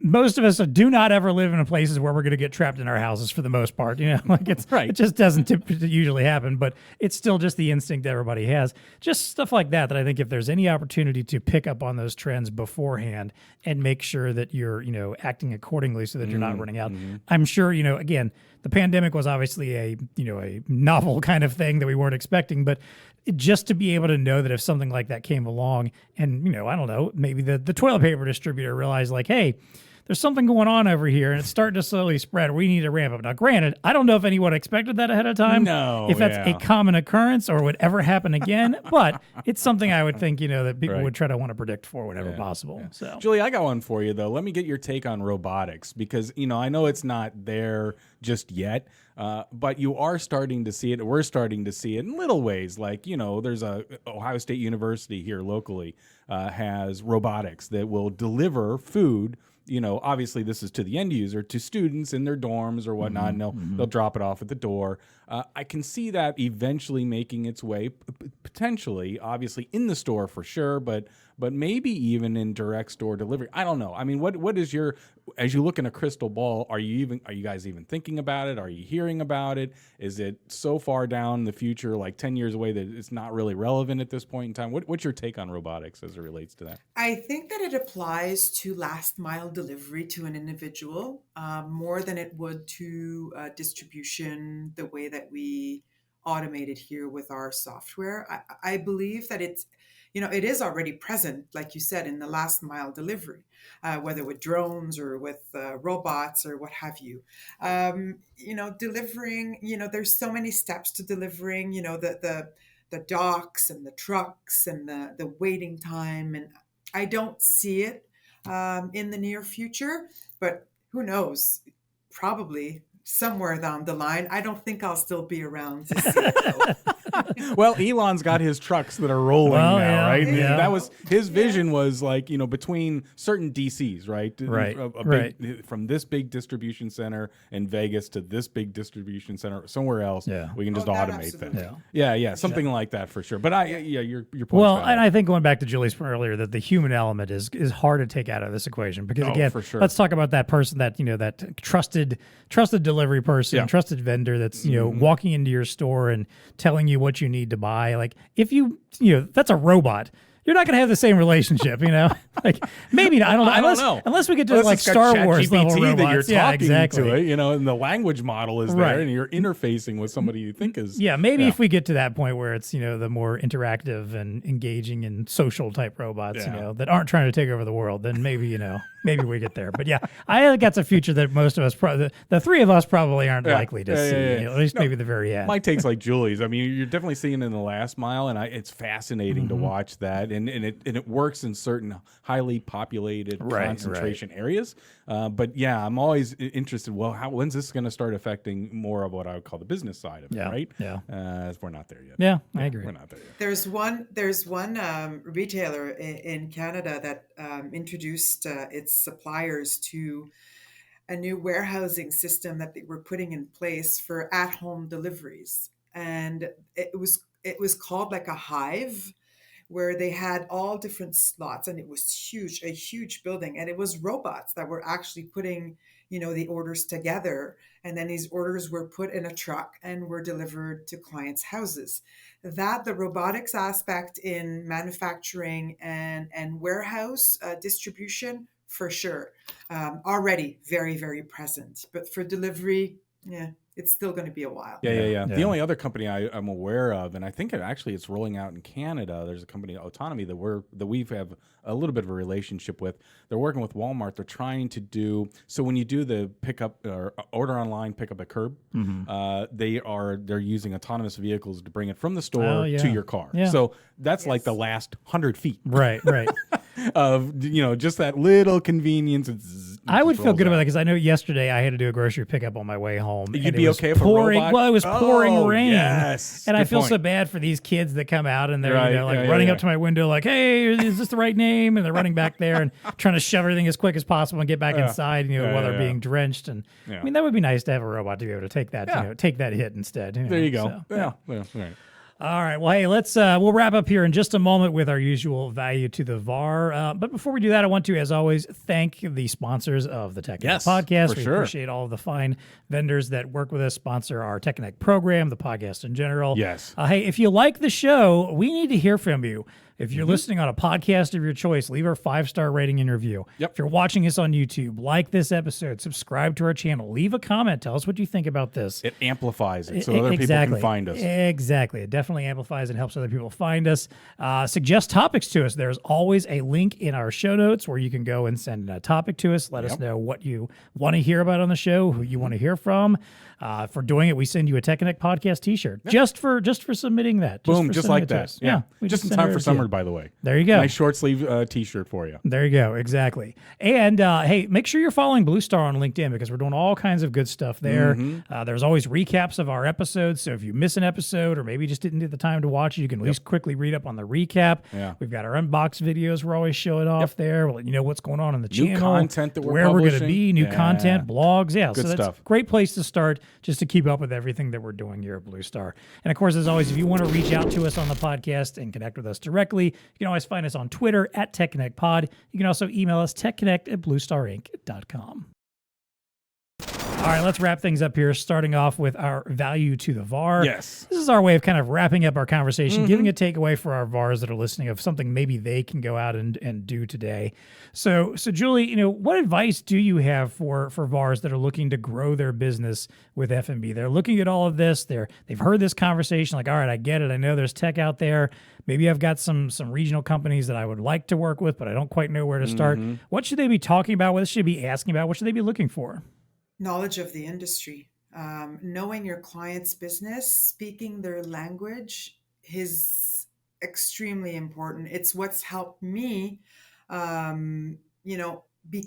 Speaker 1: most of us do not ever live in places where we're going to get trapped in our houses for the most part. It just doesn't usually happen. But it's still just the instinct that everybody has. Just stuff like that I think if there's any opportunity to pick up on those trends beforehand and make sure that you're, acting accordingly so that you're not running out. I'm sure, again, the pandemic was obviously a novel kind of thing that we weren't expecting, but just to be able to know that if something like that came along and, I don't know, maybe the toilet paper distributor realized like, hey, there's something going on over here, and it's starting to slowly spread. We need to ramp up. Now, granted, I don't know if anyone expected that ahead of time.
Speaker 2: No,
Speaker 1: if that's a common occurrence or would ever happen again, but it's something I would think, that people would try to want to predict for whenever possible. Yeah. So,
Speaker 2: Julie, I got one for you though. Let me get your take on robotics because I know it's not there just yet, but you are starting to see it. We're starting to see it in little ways. Like there's a Ohio State University here locally has robotics that will deliver food. Obviously this is to the end user, to students in their dorms or whatnot, and they'll drop it off at the door. I can see that eventually making its way, potentially, obviously in the store for sure, but maybe even in direct store delivery. I don't know. I mean, what is as you look in a crystal ball, are you guys even thinking about it? Are you hearing about it? Is it so far down the future, like 10 years away, that it's not really relevant at this point in time? What's your take on robotics as it relates to that?
Speaker 4: I think that it applies to last mile delivery to an individual more than it would to distribution, the way that we automate it here with our software. I believe that it is already present, like you said, in the last mile delivery, whether with drones or with robots or what have you. Delivering, there's so many steps to delivering, the docks and the trucks and the waiting time. And I don't see it in the near future, but who knows? Probably somewhere down the line. I don't think I'll still be around to see it, though.
Speaker 2: Well, Elon's got his trucks that are rolling now, right?
Speaker 1: Yeah.
Speaker 2: That was his vision was like, between certain DCs, right?
Speaker 1: Right.
Speaker 2: From this big distribution center in Vegas to this big distribution center somewhere else, we can just automate that. Yeah, something like that for sure. But your point.
Speaker 1: Well, and I think going back to Julie's point earlier, that the human element is hard to take out of this equation because again,
Speaker 2: for sure.
Speaker 1: Let's talk about that person that that trusted delivery person, trusted vendor that's walking into your store and telling you what you need to buy. Like if that's a robot. You're not going to have the same relationship, like maybe not. I don't know. Unless we get to like Star Wars level robots.
Speaker 2: That you're talking
Speaker 1: exactly.
Speaker 2: to it, and the language model is there, and you're interfacing with somebody you think is.
Speaker 1: Yeah, maybe if we get to that point where it's the more interactive and engaging and social type robots, that aren't trying to take over the world, then maybe maybe we get there. But I think that's a future that most of us, the three of us, probably aren't likely to see. At least maybe the very end.
Speaker 2: My take's like Julie's. I mean, you're definitely seeing it in the last mile, and it's fascinating to watch that. And it works in certain highly populated concentration areas. But I'm always interested. Well, when's this going to start affecting more of what I would call the business side of it? Right?
Speaker 1: Yeah.
Speaker 2: We're not there yet.
Speaker 1: Yeah, I agree.
Speaker 2: We're not there yet.
Speaker 4: There's one retailer in Canada that introduced its suppliers to a new warehousing system that they were putting in place for at-home deliveries, and it was called like a hive, where they had all different slots, and it was a huge building, and it was robots that were actually putting, the orders together. And then these orders were put in a truck and were delivered to clients' houses. The robotics aspect in manufacturing and warehouse distribution, for sure, already very, very present. But for delivery, it's still going to be a while.
Speaker 2: Yeah. The only other company I'm aware of, and I think it's rolling out in Canada. There's a company, Autonomy, that we have a little bit of a relationship with. They're working with Walmart. They're trying to do so when you do the pickup or order online, pickup at curb. They're using autonomous vehicles to bring it from the store to your car. Yeah. So that's like the last 100 feet.
Speaker 1: Right.
Speaker 2: Of just that little convenience.
Speaker 1: I would feel good about that because I know yesterday I had to do a grocery pickup on my way home.
Speaker 2: You'd be okay if
Speaker 1: pouring,
Speaker 2: a robot?
Speaker 1: Well, it was pouring rain.
Speaker 2: Yes.
Speaker 1: And I feel so bad for these kids that come out and they're running up to my window like, hey, is this the right name? And they're running back there and trying to shove everything as quick as possible and get back inside, while they're being drenched. And I mean, that would be nice to have a robot to be able to take that, take that hit instead.
Speaker 2: There you go. So, right.
Speaker 1: All right. Well, hey, we'll wrap up here in just a moment with our usual value to the VAR. But before we do that, I want to, as always, thank the sponsors of the TEConnect podcast. We appreciate all of the fine vendors that work with us, sponsor our TEConnect program, the podcast in general.
Speaker 2: Yes.
Speaker 1: Hey, if you like the show, we need to hear from you. If you're listening on a podcast of your choice, leave our 5-star rating and review.
Speaker 2: Yep.
Speaker 1: If you're watching us on YouTube, like this episode, subscribe to our channel, leave a comment, tell us what you think about this.
Speaker 2: It amplifies it so other people can find us.
Speaker 1: Exactly. It definitely amplifies and helps other people find us. Suggest topics to us. There's always a link in our show notes where you can go and send a topic to us. Let us know what you want to hear about on the show, who you want to hear from. For doing it, we send you a TEConnect podcast T-shirt just for submitting that.
Speaker 2: Boom, just like that.
Speaker 1: Yeah,
Speaker 2: just in time for summer, by the way.
Speaker 1: There you go.
Speaker 2: Nice short sleeve T-shirt for you.
Speaker 1: There you go. Exactly. And hey, make sure you're following BlueStar on LinkedIn because we're doing all kinds of good stuff there. There's always recaps of our episodes. So if you miss an episode or maybe just didn't get the time to watch it, you can at least quickly read up on the recap.
Speaker 2: Yeah.
Speaker 1: We've got our unbox videos we're always showing off there. We'll let you know what's going on in the channel.
Speaker 2: New content that we're
Speaker 1: where we're going to
Speaker 2: publishing.
Speaker 1: be, new content, blogs. Yeah,
Speaker 2: Good
Speaker 1: so that's
Speaker 2: stuff.
Speaker 1: a great place to start just to keep up with everything that we're doing here at BlueStar. And of course, as always, if you want to reach out to us on the podcast and connect with us directly, you can always find us on Twitter at TEConnectPod. You can also email us TEConnect@BlueStarInc.com. All right, let's wrap things up here, starting off with our value to the VAR.
Speaker 2: Yes.
Speaker 1: This is our way of kind of wrapping up our conversation, giving a takeaway for our VARs that are listening of something maybe they can go out and do today. So Julie, what advice do you have for VARs that are looking to grow their business with F&B? They're looking at all of this. They've heard this conversation, like, all right, I get it. I know there's tech out there. Maybe I've got some regional companies that I would like to work with, but I don't quite know where to start. What should they be talking about? What should they be asking about? What should they be looking for?
Speaker 4: Knowledge of the industry, knowing your client's business, speaking their language is extremely important. It's what's helped me, be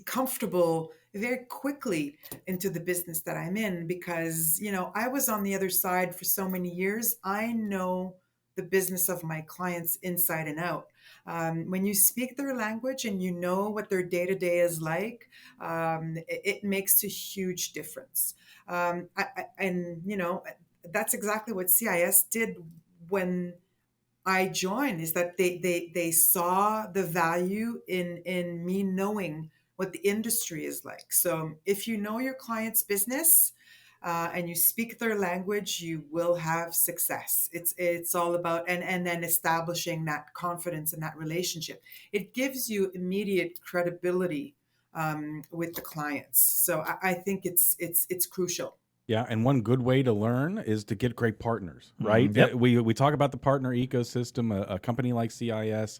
Speaker 4: comfortable very quickly into the business that I'm in because, I was on the other side for so many years. I know the business of my clients inside and out. When you speak their language and you know what their day-to-day is like, it makes a huge difference. That's exactly what CIS did when I joined, is that they saw the value in me knowing what the industry is like. So if you know your client's business, and you speak their language, you will have success. It's all about and then establishing that confidence in that relationship. It gives you immediate credibility with the clients. So I think it's crucial.
Speaker 2: Yeah, and one good way to learn is to get great partners, right?
Speaker 1: Yep.
Speaker 2: We talk about the partner ecosystem. A company like CIS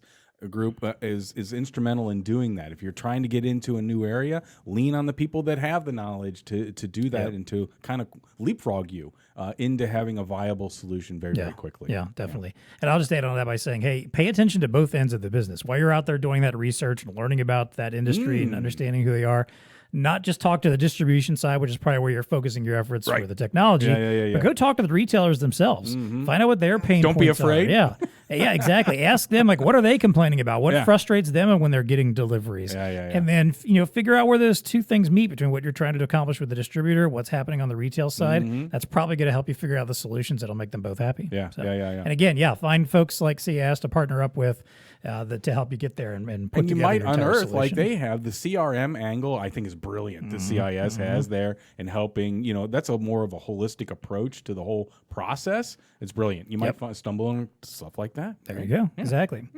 Speaker 2: group is instrumental in doing that. If you're trying to get into a new area, lean on the people that have the knowledge to do that and to kind of leapfrog you into having a viable solution very quickly.
Speaker 1: Yeah, definitely. And I'll just add on that by saying, hey, pay attention to both ends of the business. While you're out there doing that research and learning about that industry and understanding who they are, not just talk to the distribution side, which is probably where you're focusing your efforts for the technology, but go talk to the retailers themselves. Find out what their pain
Speaker 2: Don't
Speaker 1: points
Speaker 2: be afraid.
Speaker 1: are. Yeah, exactly. Ask them, like, what are they complaining about? What frustrates them when they're getting deliveries? And then, figure out where those two things meet between what you're trying to accomplish with the distributor, what's happening on the retail side. That's probably going to help you figure out the solutions that'll make them both happy. And again, find folks like CIS to partner up with to help you get there and put
Speaker 2: and you
Speaker 1: together
Speaker 2: might
Speaker 1: your entire
Speaker 2: unearth,
Speaker 1: solution.
Speaker 2: like they have, the CRM angle, I think is brilliant. The CIS has there and helping, that's a more of a holistic approach to the whole process. It's brilliant. You might stumble on stuff like that.
Speaker 1: There you go. Exactly.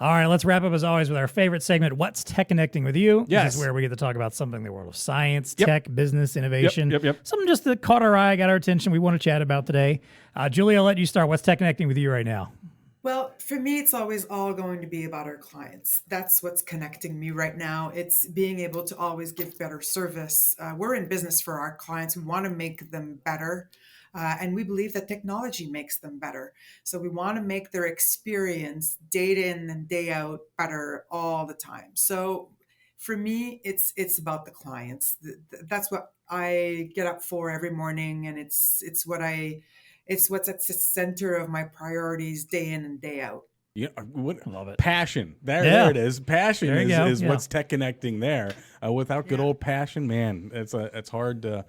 Speaker 1: All right, let's wrap up as always with our favorite segment, What's TEConnecting with You? This is where we get to talk about something in the world of science, tech, business, innovation. Something just that caught our eye, got our attention, we want to chat about today. Julie, I'll let you start. What's TEConnecting with you right now?
Speaker 4: Well, for me, it's always all going to be about our clients. That's what's connecting me right now. It's being able to always give better service. We're in business for our clients. We want to make them better. And we believe that technology makes them better. So we want to make their experience day in and day out better all the time. So for me, it's about the clients. That's what I get up for every morning. And it's what's at the center of my priorities day in and day out.
Speaker 2: Yeah,
Speaker 1: Love it.
Speaker 2: Passion. There it is. Passion is
Speaker 1: go.
Speaker 2: what's TEConnecting there. Without good old passion, man, it's hard to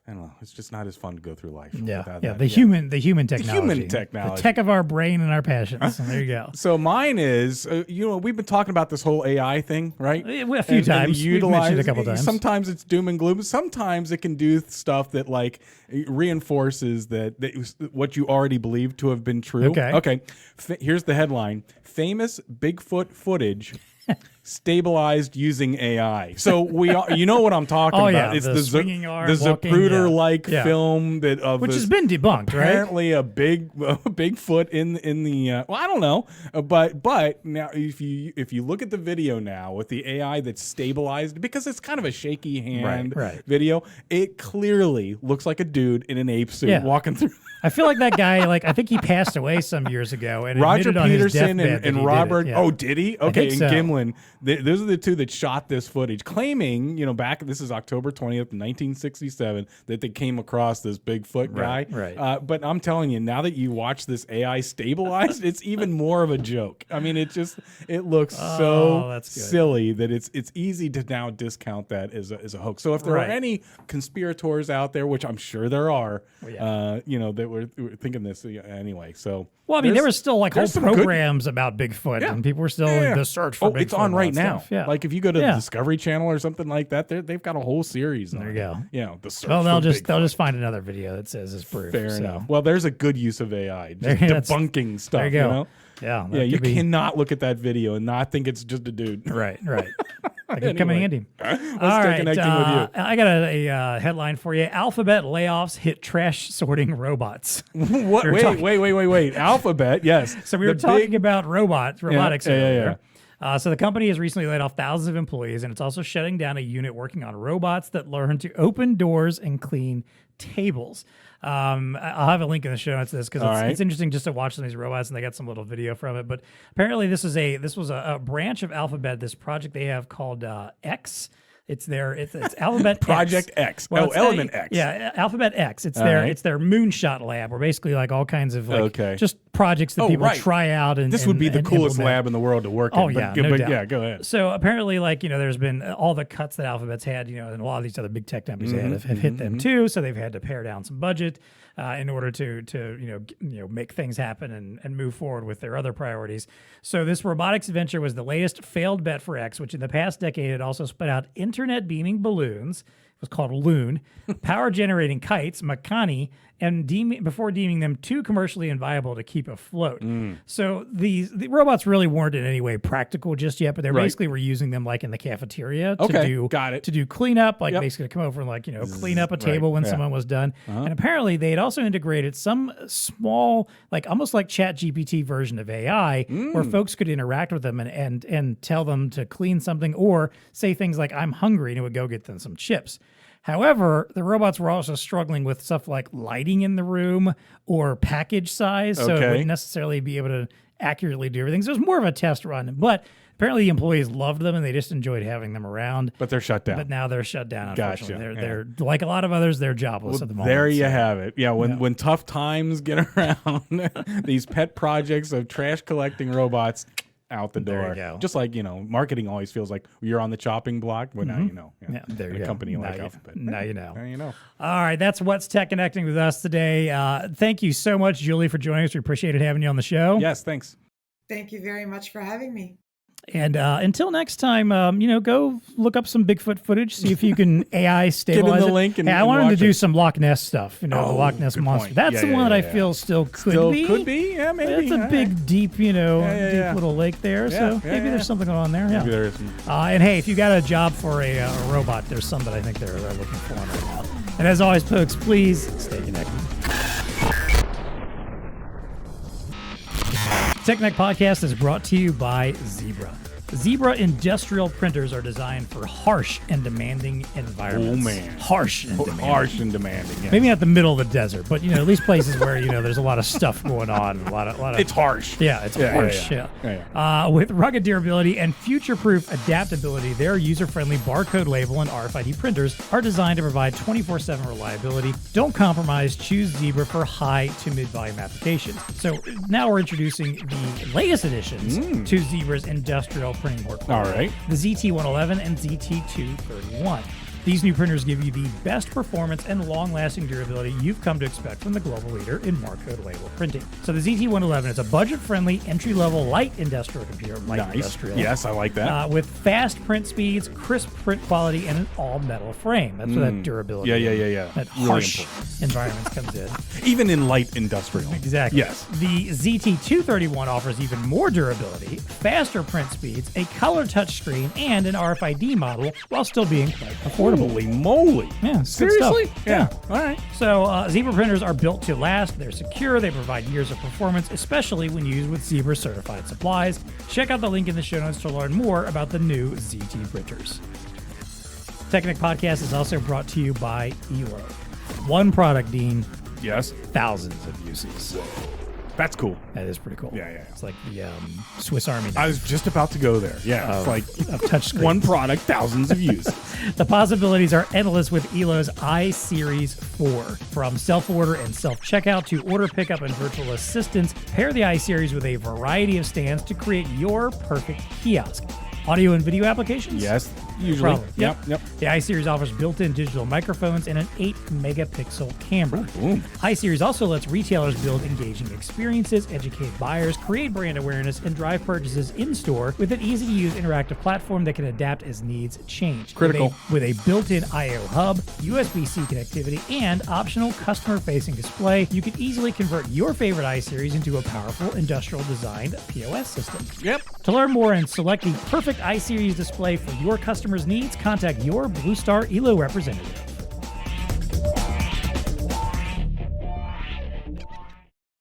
Speaker 2: I don't know. It's just not as fun to go through life.
Speaker 1: Yeah. The human technology.
Speaker 2: The human technology.
Speaker 1: The tech of our brain and our passions. And there you go.
Speaker 2: So mine is, we've been talking about this whole AI thing, right?
Speaker 1: A few times. We've mentioned it a couple times.
Speaker 2: Sometimes it's doom and gloom. Sometimes it can do stuff that like reinforces that what you already believe to have been true. Okay. Here's the headline: Famous Bigfoot footage stabilized using AI. So you know what I'm talking about.
Speaker 1: Yeah,
Speaker 2: It's
Speaker 1: the swinging arm,
Speaker 2: the Zapruder-like film
Speaker 1: which has been debunked,
Speaker 2: apparently a Bigfoot in the well, I don't know, but now if you look at the video now with the AI that's stabilized, because it's kind of a shaky hand video, it clearly looks like a dude in an ape suit walking through.
Speaker 1: I feel like that guy, I think he passed away some years ago. And
Speaker 2: Roger
Speaker 1: admitted on his
Speaker 2: Peterson
Speaker 1: deathbed
Speaker 2: and
Speaker 1: that he
Speaker 2: Robert.
Speaker 1: did it. Yeah.
Speaker 2: Oh, did he? Okay, and
Speaker 1: so.
Speaker 2: Gimlin. Those are the two that shot this footage, claiming, this is October 20th, 1967, that they came across this Bigfoot guy.
Speaker 1: Right.
Speaker 2: But I'm telling you, now that you watch this AI stabilized, it's even more of a joke. I mean, it looks so silly that it's easy to now discount that as a hoax. So if there are any conspirators out there, which I'm sure there are, that were thinking this anyway. So.
Speaker 1: Well, I mean, there were still whole programs about Bigfoot, and people were still in the search for Bigfoot.
Speaker 2: It's on right now.
Speaker 1: Yeah.
Speaker 2: Like if you go to the Discovery Channel or something like that, they've got a whole series. There
Speaker 1: you go.
Speaker 2: The search.
Speaker 1: Well, they'll just find another video that says it's proof.
Speaker 2: Fair enough. Well, there's a good use of AI, just debunking stuff.
Speaker 1: There you go. Yeah.
Speaker 2: You cannot look at that video and not think it's just a dude.
Speaker 1: Right. It could come in handy.
Speaker 2: Let's stay connecting with you.
Speaker 1: I got a headline for you. Alphabet layoffs hit trash sorting robots.
Speaker 2: What? Wait. Alphabet, yes.
Speaker 1: So we were talking about robotics earlier. So the company has recently laid off thousands of employees, and it's also shutting down a unit working on robots that learn to open doors and clean tables. I'll have a link in the show notes to this because it's interesting just to watch some of these robots, and they got some little video from it. But apparently this was a branch of Alphabet, this project they have called X. It's Alphabet
Speaker 2: Project X.
Speaker 1: Well,
Speaker 2: Element X.
Speaker 1: Yeah, Alphabet X. It's their moonshot lab, where basically all kinds of just projects that people try out. And
Speaker 2: this would be the coolest
Speaker 1: implement.
Speaker 2: lab in the world to work in.
Speaker 1: Oh, yeah, no doubt.
Speaker 2: Yeah, go ahead.
Speaker 1: So apparently, there's been all the cuts that Alphabet's had, and a lot of these other big tech companies have hit them too. So they've had to pare down some budget in order to make things happen and move forward with their other priorities. So this robotics venture was the latest failed bet for X, which in the past decade had also spit out internet beaming balloons. It was called Loon, power generating kites, Makani, and before deeming them too commercially inviable to keep afloat. So the robots really weren't in any way practical just yet, but they basically were using them in the cafeteria to do cleanup, basically to come over and clean up a table when someone was done. And apparently they had also integrated some small, almost like ChatGPT version of AI, where folks could interact with them and tell them to clean something or say things like, "I'm hungry," and it would go get them some chips. However, the robots were also struggling with stuff like lighting in the room or package size, so it wouldn't necessarily be able to accurately do everything. So it was more of a test run, but apparently the employees loved them and they just enjoyed having them around.
Speaker 2: But they're shut down.
Speaker 1: But now they're shut down, unfortunately. They're like a lot of others, they're jobless at the moment.
Speaker 2: There you have it. Yeah, when tough times get around, these pet projects of trash collecting robots out the door.
Speaker 1: There you go.
Speaker 2: Just like, marketing always feels like you're on the chopping block. Well, now you know.
Speaker 1: Yeah, there you go.
Speaker 2: A company like Alphabet.
Speaker 1: Now you know.
Speaker 2: Now you know.
Speaker 1: All right, that's what's TEConnecting with us today. Thank you so much, Julie, for joining us. We appreciated having you on the show.
Speaker 2: Yes, thanks.
Speaker 4: Thank you very much for having me.
Speaker 1: And until next time, go look up some Bigfoot footage, see if you can AI stabilize
Speaker 2: Give him the link and
Speaker 1: I wanted to do
Speaker 2: it.
Speaker 1: some Loch Ness stuff, the Loch Ness Monster.
Speaker 2: Point.
Speaker 1: That's the one that I feel still could be.
Speaker 2: Could be, yeah, maybe.
Speaker 1: It's a big, deep, deep little lake there, so maybe there's something going on there. Yeah.
Speaker 2: Maybe there is.
Speaker 1: And hey, if you got a job for a robot, there's some that I think they're looking for right now. And as always, folks, please stay connected. TEConnect Podcast is brought to you by Zebra. Zebra industrial printers are designed for harsh and demanding environments.
Speaker 2: Oh, man.
Speaker 1: Harsh and demanding.
Speaker 2: Harsh and demanding, yeah.
Speaker 1: Maybe not the middle of the desert, but, at least places where, there's a lot of stuff going on. A lot of
Speaker 2: It's harsh.
Speaker 1: Yeah, it's harsh. Yeah. With rugged durability and future-proof adaptability, their user-friendly barcode label and RFID printers are designed to provide 24/7 reliability. Don't compromise. Choose Zebra for high to mid-volume applications. So now we're introducing the latest additions to Zebra's industrial printing portfolio.
Speaker 2: All right.
Speaker 1: The ZT111 and ZT231. These new printers give you the best performance and long-lasting durability you've come to expect from the global leader in barcode label printing. So the ZT111 is a budget-friendly, entry-level light industrial computer. Light industrial.
Speaker 2: Yes, I like that.
Speaker 1: With fast print speeds, crisp print quality, and an all-metal frame. That's where that durability, that harsh environment comes in.
Speaker 2: Even in light industrial.
Speaker 1: Exactly.
Speaker 2: Yes.
Speaker 1: The ZT231 offers even more durability, faster print speeds, a color touchscreen, and an RFID model, while still being quite affordable.
Speaker 2: Holy moly.
Speaker 1: Yeah,
Speaker 2: seriously?
Speaker 1: Yeah.
Speaker 2: All right.
Speaker 1: So Zebra printers are built to last. They're secure. They provide years of performance, especially when used with Zebra certified supplies. Check out the link in the show notes to learn more about the new ZT printers. TEConnect Podcast is also brought to you by Elo. One product, Dean.
Speaker 2: Yes.
Speaker 1: Thousands of uses.
Speaker 2: That's cool.
Speaker 1: That is pretty cool.
Speaker 2: Yeah.
Speaker 1: It's like the Swiss Army knife.
Speaker 2: I was just about to go there. Yeah. It's like
Speaker 1: touchscreen.
Speaker 2: One product, thousands of uses.
Speaker 1: The possibilities are endless with Elo's iSeries 4. From self-order and self-checkout to order pickup and virtual assistance, pair the iSeries with a variety of stands to create your perfect kiosk. Audio and video applications?
Speaker 2: Yes, usually.
Speaker 1: Yep.
Speaker 2: Yep.
Speaker 1: The iSeries offers built-in digital microphones and an 8-megapixel camera.
Speaker 2: Boom.
Speaker 1: iSeries also lets retailers build engaging experiences, educate buyers, create brand awareness, and drive purchases in-store with an easy-to-use interactive platform that can adapt as needs change.
Speaker 2: Critical.
Speaker 1: With a built-in I/O hub, USB-C connectivity, and optional customer-facing display, you can easily convert your favorite iSeries into a powerful industrial-designed POS system.
Speaker 2: Yep.
Speaker 1: To learn more and select the perfect iSeries display for your customers' needs, contact your BlueStar Elo representative.